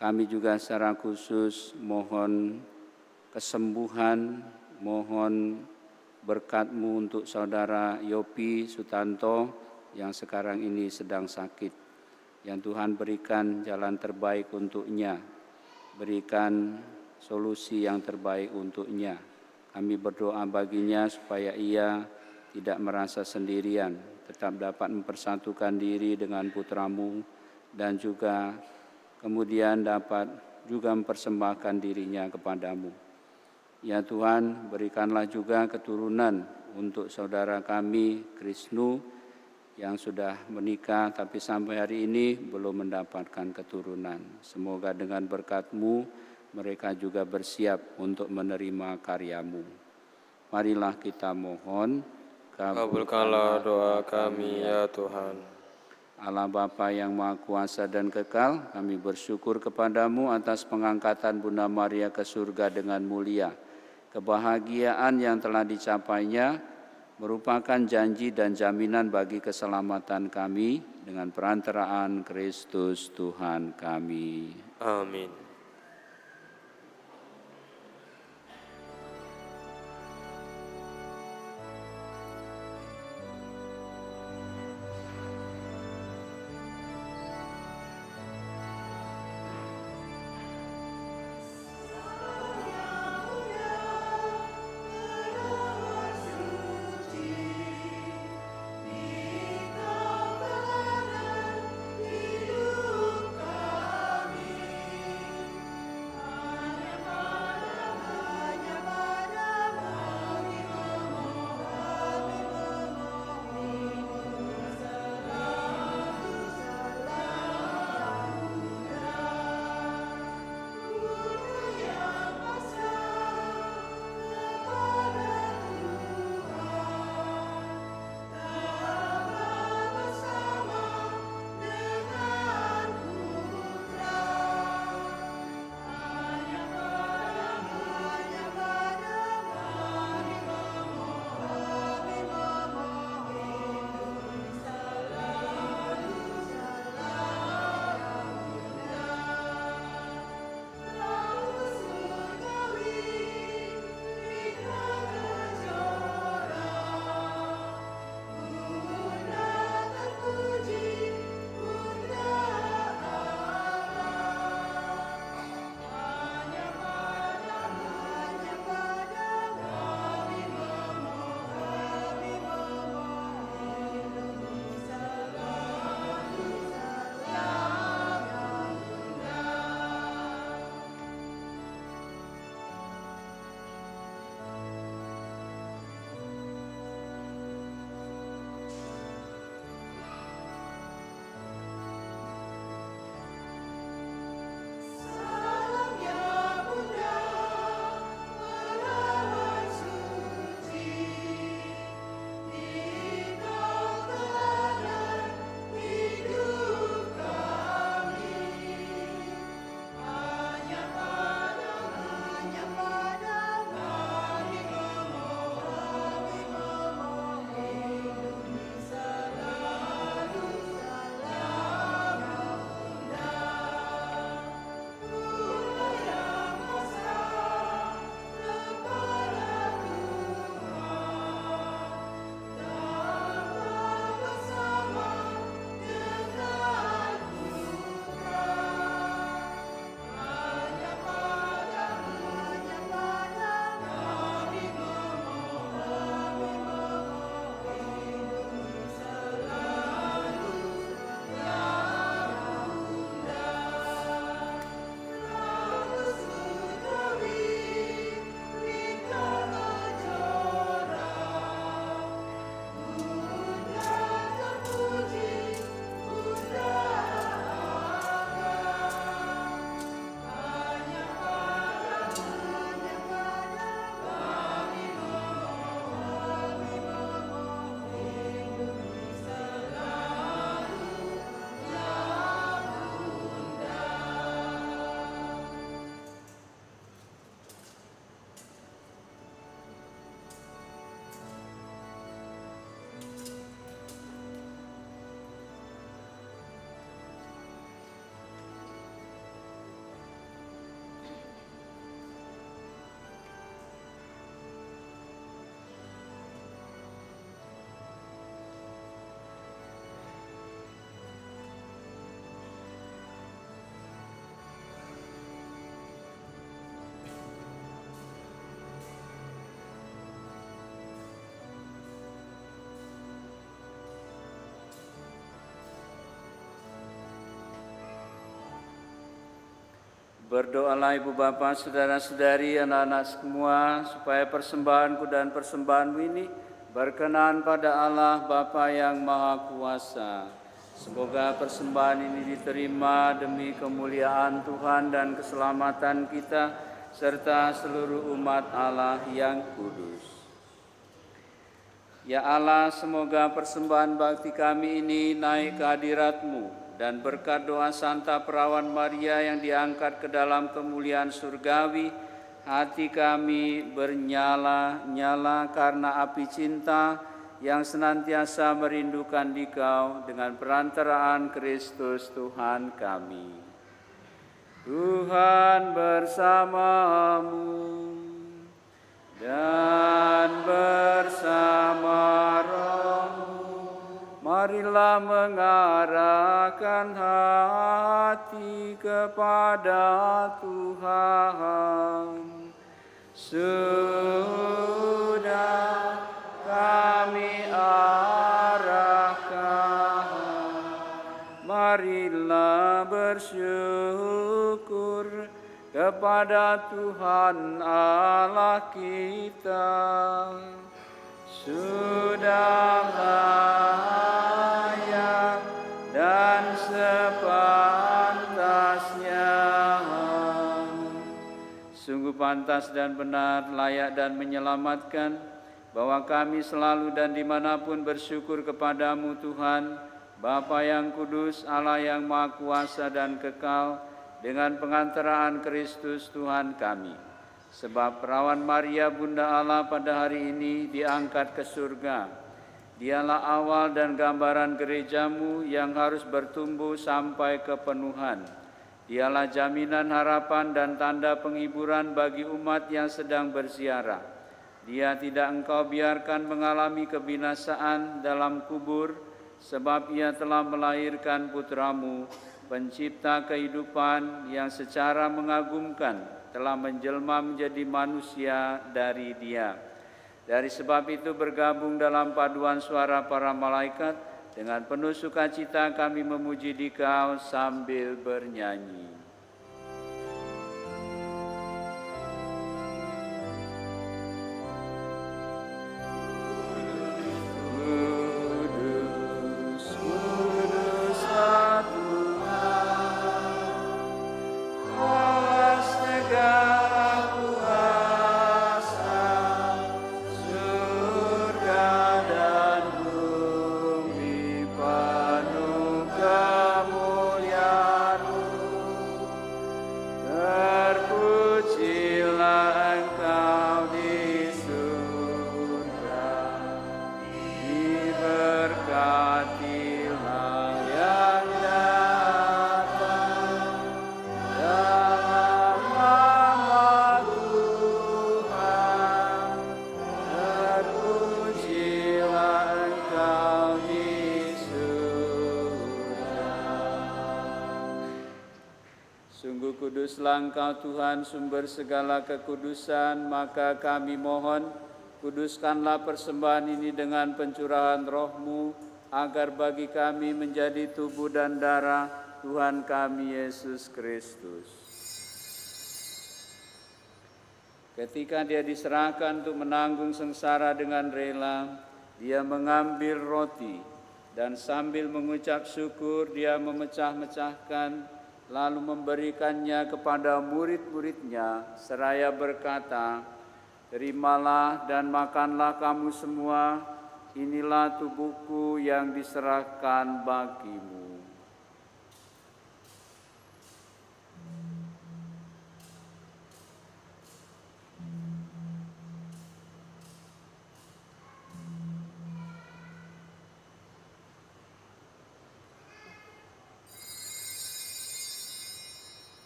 Speaker 2: Kami juga secara khusus mohon kesembuhan, mohon berkat-Mu untuk saudara Yopi Sutanto yang sekarang ini sedang sakit. Yang Tuhan berikan jalan terbaik untuknya, berikan solusi yang terbaik untuknya. Kami berdoa baginya supaya ia tidak merasa sendirian, tetap dapat mempersatukan diri dengan putra-Mu dan juga kemudian dapat juga mempersembahkan dirinya kepada-Mu. Ya Tuhan, berikanlah juga keturunan untuk saudara kami Krisnu yang sudah menikah tapi sampai hari ini belum mendapatkan keturunan. Semoga dengan berkat-Mu mereka juga bersiap untuk menerima karya-Mu. Marilah kita mohon.
Speaker 5: Kabulkanlah doa kami ya Tuhan.
Speaker 2: Allah Bapa yang Maha Kuasa dan Kekal, kami bersyukur kepada-Mu atas pengangkatan Bunda Maria ke surga dengan mulia. Kebahagiaan yang telah dicapainya merupakan janji dan jaminan bagi keselamatan kami dengan perantaraan Kristus Tuhan kami.
Speaker 5: Amin.
Speaker 2: Berdoalah Ibu Bapa, saudara-saudari, anak-anak semua, supaya persembahanku dan persembahanmu ini berkenan pada Allah Bapa yang Maha Kuasa. Semoga persembahan ini diterima demi kemuliaan Tuhan dan keselamatan kita, serta seluruh umat Allah yang kudus. Ya Allah, semoga persembahan bakti kami ini naik ke hadirat-Mu, dan berkat doa Santa Perawan Maria yang diangkat ke dalam kemuliaan surgawi, hati kami bernyala-nyala karena api cinta yang senantiasa merindukan Dikau dengan perantaraan Kristus Tuhan kami. Tuhan bersamamu dan bersama rohmu. Marilah mengarahkan hati kepada Tuhan. Sudah kami arahkan, marilah bersyukur kepada Tuhan Allah kita. Sudah layak dan sepantasnya. Sungguh pantas dan benar, layak dan menyelamatkan, bahwa kami selalu dan dimanapun bersyukur kepadamu Tuhan, Bapa yang kudus, Allah yang Maha Kuasa dan kekal, dengan pengantaraan Kristus Tuhan kami. Sebab Perawan Maria Bunda Allah pada hari ini diangkat ke surga. Dialah awal dan gambaran gerejamu yang harus bertumbuh sampai kepenuhan. Dialah jaminan harapan dan tanda penghiburan bagi umat yang sedang berziarah. Dia tidak Engkau biarkan mengalami kebinasaan dalam kubur, sebab Ia telah melahirkan Putramu, pencipta kehidupan yang secara mengagumkan telah menjelma menjadi manusia dari Dia. Dari sebab itu bergabung dalam paduan suara para malaikat, dengan penuh sukacita kami memuji Dikau sambil bernyanyi. Kuduslah Engkau Tuhan, sumber segala kekudusan, maka kami mohon, kuduskanlah persembahan ini dengan pencurahan Roh-Mu, agar bagi kami menjadi tubuh dan darah Tuhan kami Yesus Kristus. Ketika Dia diserahkan untuk menanggung sengsara dengan rela, Dia mengambil roti, dan sambil mengucap syukur, Dia memecah-mecahkan, lalu memberikannya kepada murid-muridnya, seraya berkata, "Terimalah dan makanlah kamu semua, inilah tubuhku yang diserahkan bagimu."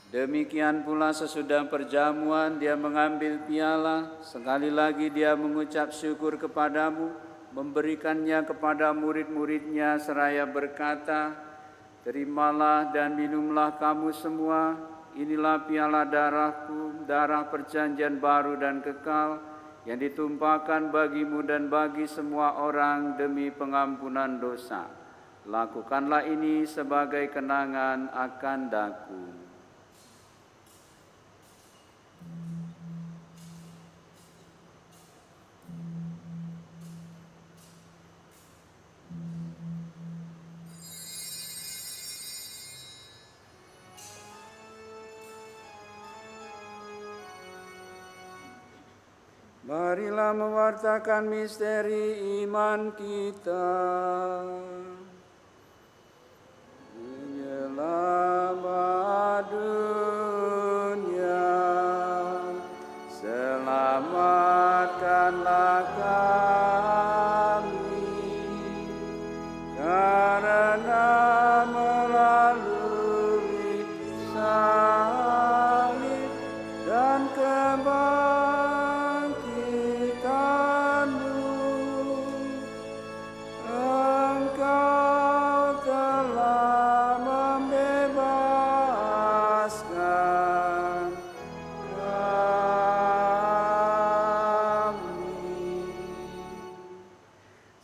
Speaker 2: Demikian pula sesudah perjamuan Dia mengambil piala, sekali lagi Dia mengucap syukur kepadamu, memberikannya kepada murid-muridnya seraya berkata, "Terimalah dan minumlah kamu semua, inilah piala darahku, darah perjanjian baru dan kekal, yang ditumpahkan bagimu dan bagi semua orang demi pengampunan dosa. Lakukanlah ini sebagai kenangan akan Daku." Marilah mewartakan misteri iman kita. Penyelamat dunia, selamatkanlah kami, karena melalui salib dan kebangkitan-Mu, Engkau telah membebaskan kami.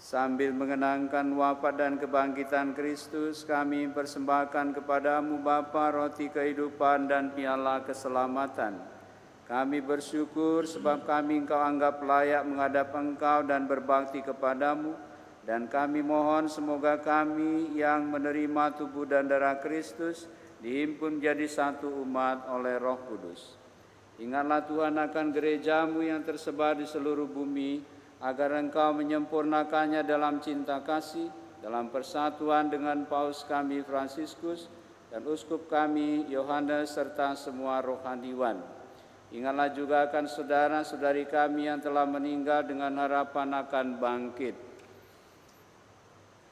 Speaker 2: Sambil mengenangkan wafat dan kebangkitan Kristus, kami persembahkan kepadamu Bapa roti kehidupan dan piala keselamatan. Kami bersyukur sebab kami Engkau anggap layak menghadap Engkau dan berbakti kepadamu, dan kami mohon semoga kami yang menerima tubuh dan darah Kristus dihimpun menjadi satu umat oleh Roh Kudus. Ingatlah Tuhan akan gereja-Mu yang tersebar di seluruh bumi, agar Engkau menyempurnakannya dalam cinta kasih, dalam persatuan dengan Paus kami Fransiskus dan Uskup kami Yohanes serta semua rohaniwan. Ingatlah juga akan saudara-saudari kami yang telah meninggal dengan harapan akan bangkit,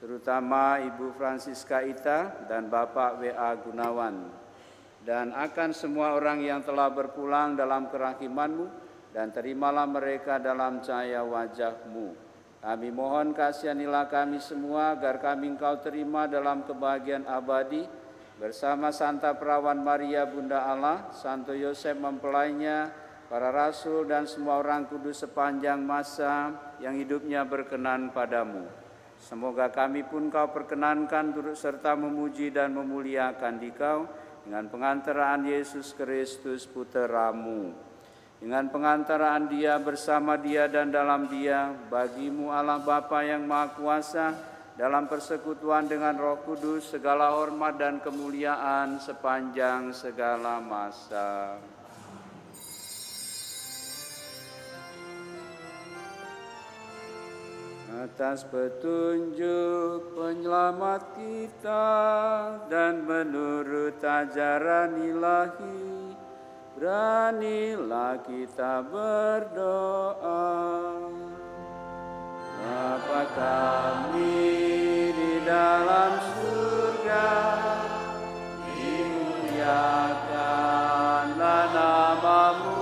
Speaker 2: terutama Ibu Fransiska Ita dan Bapak W.A. Gunawan, dan akan semua orang yang telah berpulang dalam kerahiman-Mu, dan terimalah mereka dalam cahaya wajah-Mu. Kami mohon kasihanilah kami semua agar kami Engkau terima dalam kebahagiaan abadi bersama Santa Perawan Maria Bunda Allah, Santo Yosef mempelainya, para rasul dan semua orang kudus sepanjang masa yang hidupnya berkenan padamu. Semoga kami pun Kau perkenankan turut serta memuji dan memuliakan Dikau dengan pengantaraan Yesus Kristus Putra-Mu. Dengan pengantaraan Dia, bersama Dia dan dalam Dia, bagi-Mu Allah Bapa yang Maha Kuasa, dalam persekutuan dengan Roh Kudus, segala hormat dan kemuliaan sepanjang segala masa. Atas petunjuk penyelamat kita dan menurut ajaran ilahi, beranilah kita berdoa. Bapa kami di dalam surga, dimuliakanlah nama-Mu,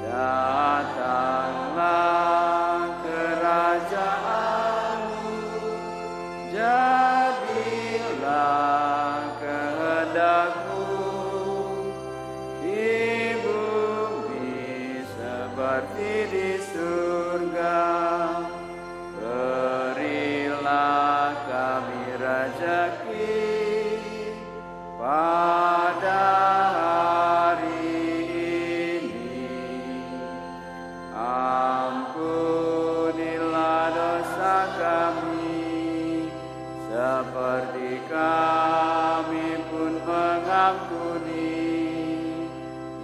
Speaker 2: datanglah kerajaan-Mu, jadilah kehendak-Mu di bumi seperti di surga. Berilah kami rezeki pada hari ini. Ampunilah dosa kami, seperti kami pun mengampuni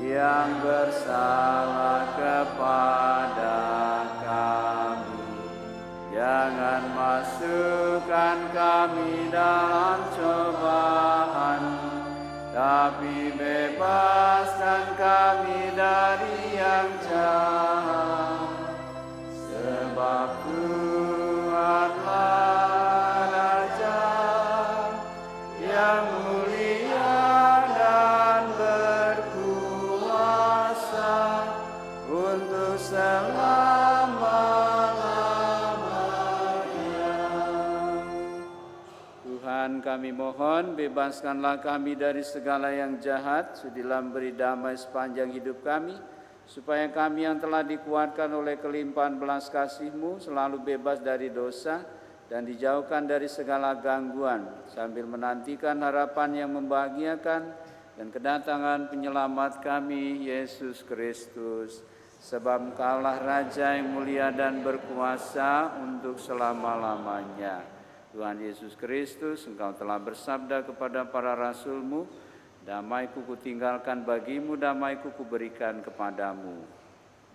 Speaker 2: yang bersalah kepada kami. Jangan masukkan kami dalam cobaan, tapi bebaskan kami dari yang jahat. Sebab Tuhanlah Raja yang mulia dan berkuasa untuk selama-lamanya. Tuhan, kami mohon, bebaskanlah kami dari segala yang jahat, sudilah beri damai sepanjang hidup kami, supaya kami yang telah dikuatkan oleh kelimpahan belas kasih-Mu selalu bebas dari dosa dan dijauhkan dari segala gangguan, sambil menantikan harapan yang membahagiakan dan kedatangan penyelamat kami, Yesus Kristus. Sebab Engkaulah Raja yang mulia dan berkuasa untuk selama-lamanya. Tuhan Yesus Kristus, Engkau telah bersabda kepada para rasul-Mu, damai-Ku kutinggalkan bagimu, damai-Ku kuberikan kepadamu.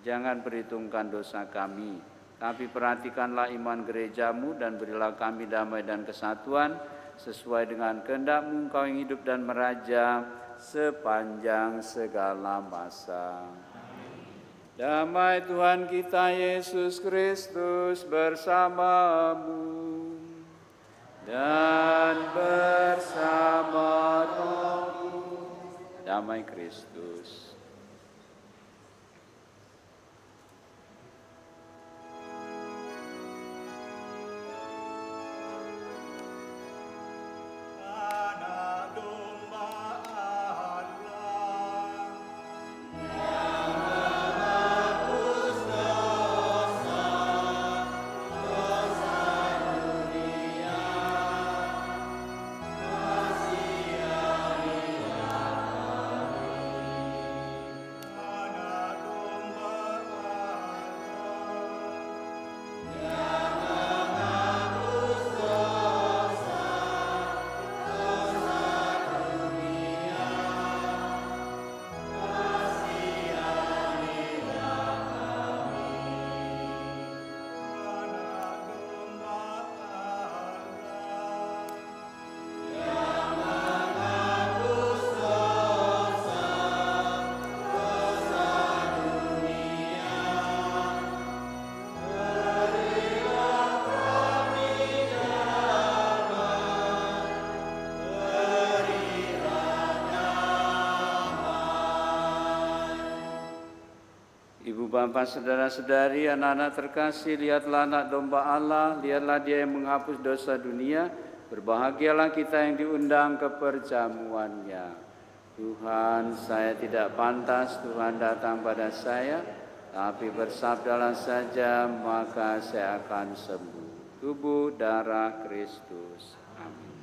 Speaker 2: Jangan perhitungkan dosa kami, tapi perhatikanlah iman gerejamu dan berilah kami damai dan kesatuan sesuai dengan kehendak-Mu, Engkau yang hidup dan meraja sepanjang segala masa. Damai Tuhan kita Yesus Kristus bersamamu dan bersama rohmu. Damai Kristus. Bapak, saudara-saudari, anak-anak terkasih, lihatlah anak domba Allah, lihatlah Dia yang menghapus dosa dunia. Berbahagialah kita yang diundang ke perjamuannya. Tuhan, saya tidak pantas Tuhan datang pada saya, tapi bersabdalah saja, maka saya akan sembuh. Tubuh darah Kristus. Amin.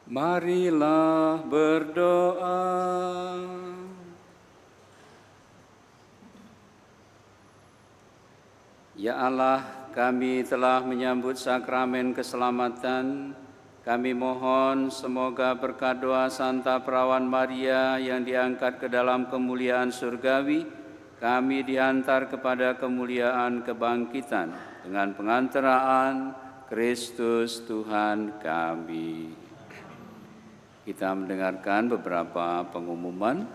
Speaker 2: Marilah berdoa. Ya Allah, kami telah menyambut sakramen keselamatan. Kami mohon semoga berkat doa Santa Perawan Maria yang diangkat ke dalam kemuliaan surgawi, kami diantar kepada kemuliaan kebangkitan dengan pengantaraan Kristus Tuhan kami. Kita mendengarkan beberapa pengumuman.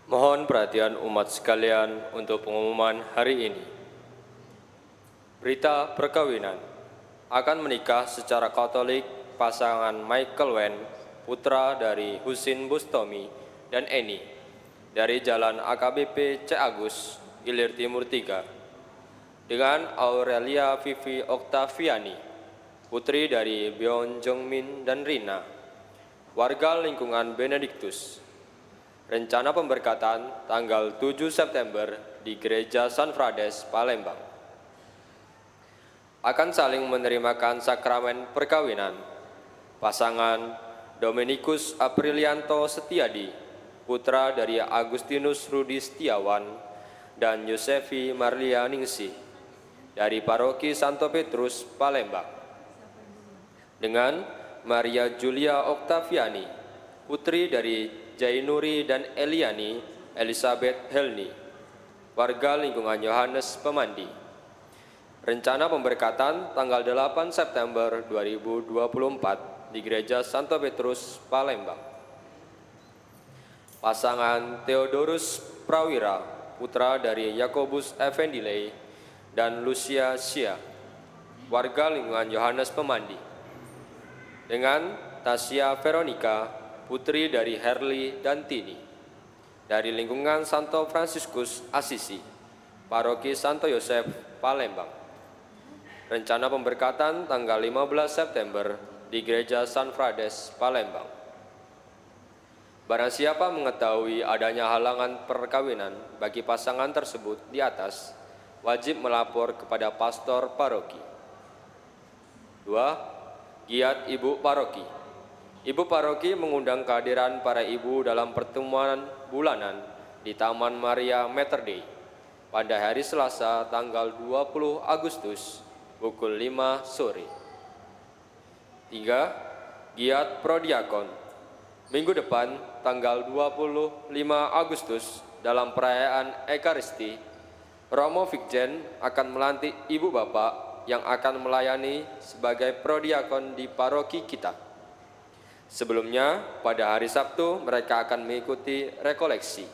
Speaker 5: Mohon perhatian umat sekalian untuk pengumuman hari ini. Berita perkawinan. Akan menikah secara Katolik pasangan Michael Wen, putra dari Husin Bustomi dan Eni, dari Jalan AKBP C. Agus, Ilir Timur 3, dengan Aurelia Vivi Oktaviani, putri dari Byeon Jongmin dan Rina, warga lingkungan Benediktus. Rencana pemberkatan tanggal 7 September di Gereja San Frades, Palembang. Akan saling menerimakan sakramen perkawinan pasangan Dominikus Aprilianto Setiadi, putra dari Agustinus Rudi Setiawan dan Yosefi Marlia Ningsih, dari Paroki Santo Petrus, Palembang, dengan Maria Julia Oktaviani, putri dari Jainuri dan Eliani Elizabeth Helni, warga lingkungan Yohanes Pemandi. Rencana pemberkatan tanggal 8 September 2024 di Gereja Santo Petrus, Palembang. Pasangan Theodorus Prawira, putra dari Yakobus Effendile dan Lucia Sia, warga lingkungan Yohanes Pemandi, dengan Tasya Veronica, putri dari Herli dan Tini, dari lingkungan Santo Fransiskus Asisi, Paroki Santo Yosef, Palembang. Rencana pemberkatan tanggal 15 September di Gereja San Frades, Palembang. Barang siapa mengetahui adanya halangan perkawinan bagi pasangan tersebut di atas, wajib melapor kepada pastor paroki. 2. Giat Ibu Paroki. Ibu Paroki mengundang kehadiran para ibu dalam pertemuan bulanan di Taman Maria Mater Dei pada hari Selasa tanggal 20 Agustus pukul 5 sore. 3. Giat Prodiakon. Minggu depan tanggal 25 Agustus dalam perayaan Ekaristi, Romo Vikjen akan melantik ibu bapak yang akan melayani sebagai prodiakon di paroki kita. Sebelumnya, pada hari Sabtu mereka akan mengikuti rekoleksi.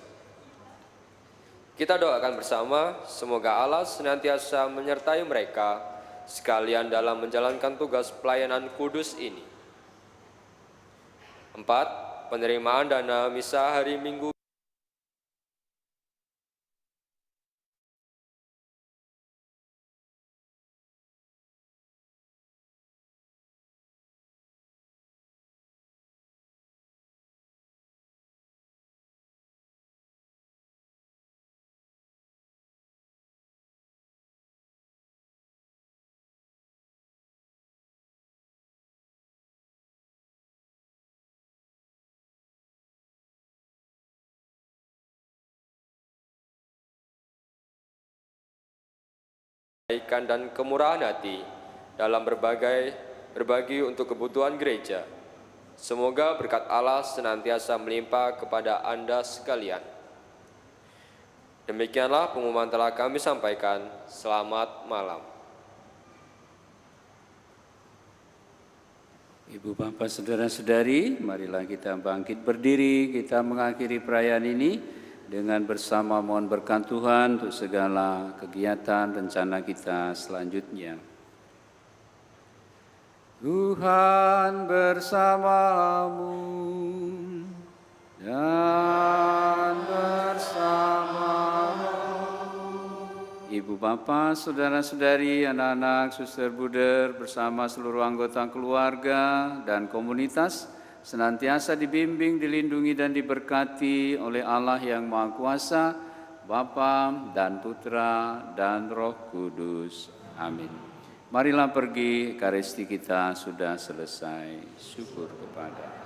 Speaker 5: Kita doakan bersama, semoga Allah senantiasa menyertai mereka sekalian dalam menjalankan tugas pelayanan kudus ini. 4. Penerimaan dana misa hari Minggu. Kebaikan dan kemurahan hati dalam berbagi untuk kebutuhan gereja. Semoga berkat Allah senantiasa melimpah kepada Anda sekalian. Demikianlah pengumuman telah kami sampaikan. Selamat malam.
Speaker 2: Ibu bapak saudara-saudari, marilah kita bangkit berdiri, kita mengakhiri perayaan ini dengan bersama mohon berkat Tuhan untuk segala kegiatan rencana kita selanjutnya. Tuhan bersamamu dan bersamamu. Ibu bapa, saudara-saudari, anak-anak, suster buder bersama seluruh anggota keluarga dan komunitas senantiasa dibimbing, dilindungi, dan diberkati oleh Allah yang Maha Kuasa, Bapa dan Putra dan Roh Kudus. Amin. Marilah pergi, Ekaristi kita sudah selesai. Syukur kepada